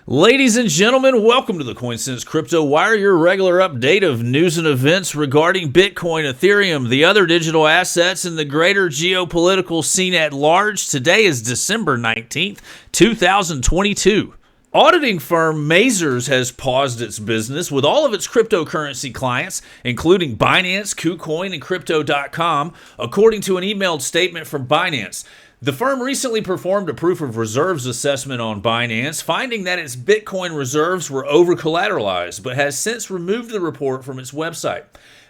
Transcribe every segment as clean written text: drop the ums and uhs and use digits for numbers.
Ladies and gentlemen, welcome to the Coinsents Crypto Wire, your regular update of news and events regarding Bitcoin, Ethereum, the other digital assets, and the greater geopolitical scene at large. Today is December 19th, 2022. Auditing firm Mazars has paused its business with all of its cryptocurrency clients, including Binance, KuCoin, and Crypto.com, according to an emailed statement from Binance. The firm recently performed a proof of reserves assessment on Binance, finding that its Bitcoin reserves were over-collateralized, but has since removed the report from its website.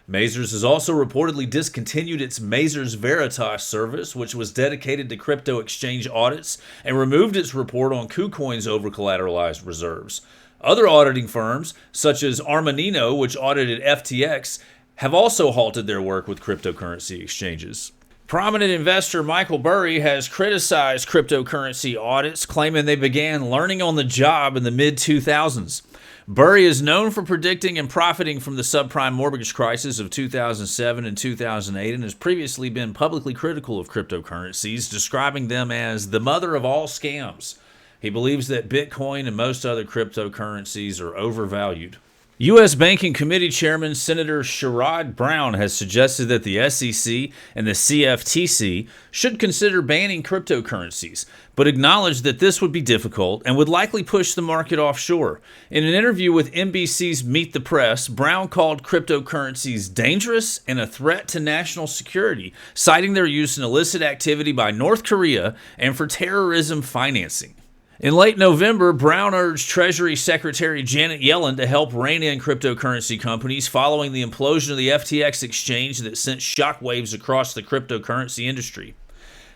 Mazars has also reportedly discontinued its Mazars Veritas service, which was dedicated to crypto exchange audits, and removed its report on KuCoin's over-collateralized reserves. Other auditing firms, such as Armanino, which audited FTX, have also halted their work with cryptocurrency exchanges. Prominent investor Michael Burry has criticized cryptocurrency audits, claiming they began learning on the job in the mid-2000s. Burry is known for predicting and profiting from the subprime mortgage crisis of 2007 and 2008 and has previously been publicly critical of cryptocurrencies, describing them as the mother of all scams. He believes that Bitcoin and most other cryptocurrencies are overvalued. U.S. Banking Committee Chairman Senator Sherrod Brown has suggested that the SEC and the CFTC should consider banning cryptocurrencies, but acknowledged that this would be difficult and would likely push the market offshore. In an interview with NBC's Meet the Press, Brown called cryptocurrencies dangerous and a threat to national security, citing their use in illicit activity by North Korea and for terrorism financing. In late November, Brown urged Treasury Secretary Janet Yellen to help rein in cryptocurrency companies following the implosion of the FTX exchange that sent shockwaves across the cryptocurrency industry.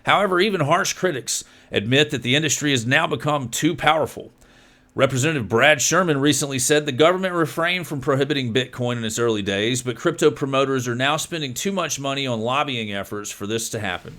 However, even harsh critics admit that the industry has now become too powerful. Representative Brad Sherman recently said the government refrained from prohibiting Bitcoin in its early days, but crypto promoters are now spending too much money on lobbying efforts for this to happen.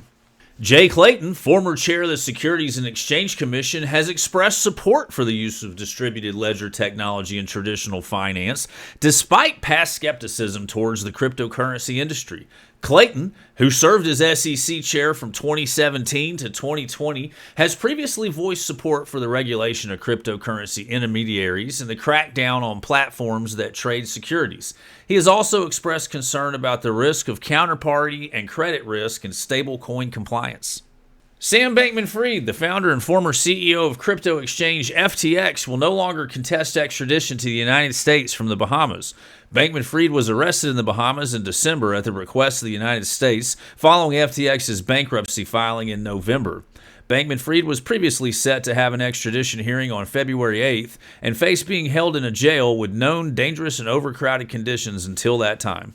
Jay Clayton, former chair of the Securities and Exchange Commission, has expressed support for the use of distributed ledger technology in traditional finance, despite past skepticism towards the cryptocurrency industry. Clayton, who served as SEC chair from 2017 to 2020, has previously voiced support for the regulation of cryptocurrency intermediaries and the crackdown on platforms that trade securities. He has also expressed concern about the risk of counterparty and credit risk in stablecoin compliance. Sam Bankman-Fried, the founder and former CEO of crypto exchange FTX, will no longer contest extradition to the United States from the Bahamas. Bankman-Fried was arrested in the Bahamas in December at the request of the United States following FTX's bankruptcy filing in November. Bankman-Fried was previously set to have an extradition hearing on February 8th and faced being held in a jail with known dangerous and overcrowded conditions until that time.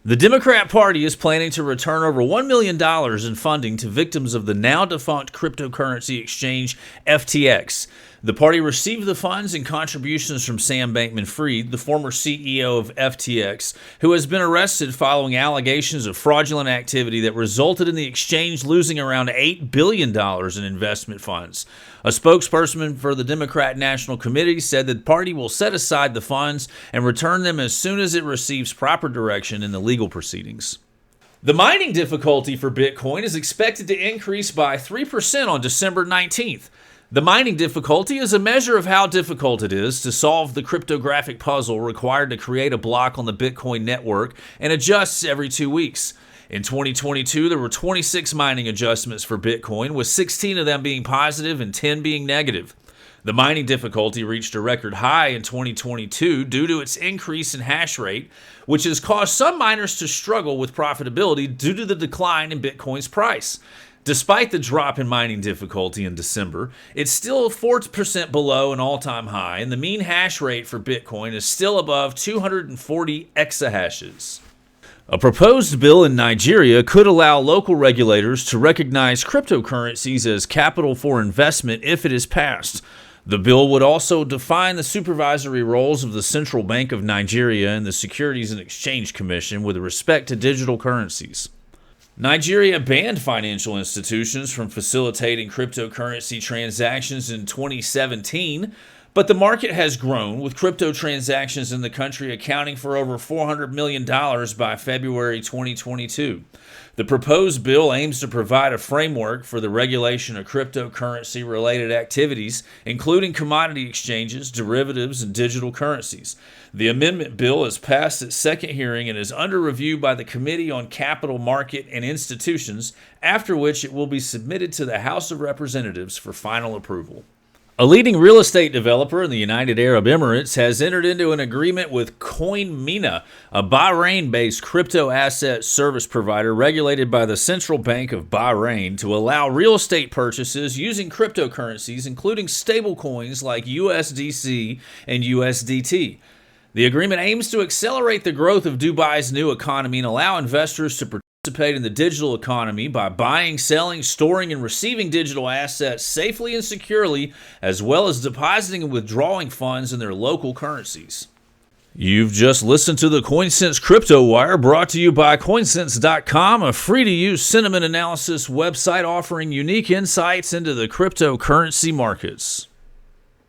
The Democrat Party is planning to return over $1 million in funding to victims of the now-defunct cryptocurrency exchange FTX. The party received the funds and contributions from Sam Bankman-Fried, the former CEO of FTX, who has been arrested following allegations of fraudulent activity that resulted in the exchange losing around $8 billion in investment funds. A spokesperson for the Democrat National Committee said that the party will set aside the funds and return them as soon as it receives proper direction in the legal proceedings. The mining difficulty for Bitcoin is expected to increase by 3% on December 19th. The mining difficulty is a measure of how difficult it is to solve the cryptographic puzzle required to create a block on the Bitcoin network and adjusts every 2 weeks. In 2022, there were 26 mining adjustments for Bitcoin, with 16 of them being positive and 10 being negative. The mining difficulty reached a record high in 2022 due to its increase in hash rate, which has caused some miners to struggle with profitability due to the decline in Bitcoin's price. Despite the drop in mining difficulty in December, it's still 4% below an all-time high, and the mean hash rate for Bitcoin is still above 240 exahashes. A proposed bill in Nigeria could allow local regulators to recognize cryptocurrencies as capital for investment if it is passed. The bill would also define the supervisory roles of the Central Bank of Nigeria and the Securities and Exchange Commission with respect to digital currencies. Nigeria banned financial institutions from facilitating cryptocurrency transactions in 2017, But the market has grown, with crypto transactions in the country accounting for over $400 million by February 2022. The proposed bill aims to provide a framework for the regulation of cryptocurrency-related activities, including commodity exchanges, derivatives, and digital currencies. The amendment bill has passed its second hearing and is under review by the Committee on Capital Market and Institutions, after which it will be submitted to the House of Representatives for final approval. A leading real estate developer in the United Arab Emirates has entered into an agreement with Coinmina, a Bahrain-based crypto asset service provider regulated by the Central Bank of Bahrain, to allow real estate purchases using cryptocurrencies, including stablecoins like USDC and USDT. The agreement aims to accelerate the growth of Dubai's new economy and allow investors to participate in the digital economy by buying, selling, storing, and receiving digital assets safely and securely, as well as depositing and withdrawing funds in their local currencies. You've just listened to the Coinsents Crypto Wire, brought to you by Coinsents.com, a free-to-use sentiment analysis website offering unique insights into the cryptocurrency markets.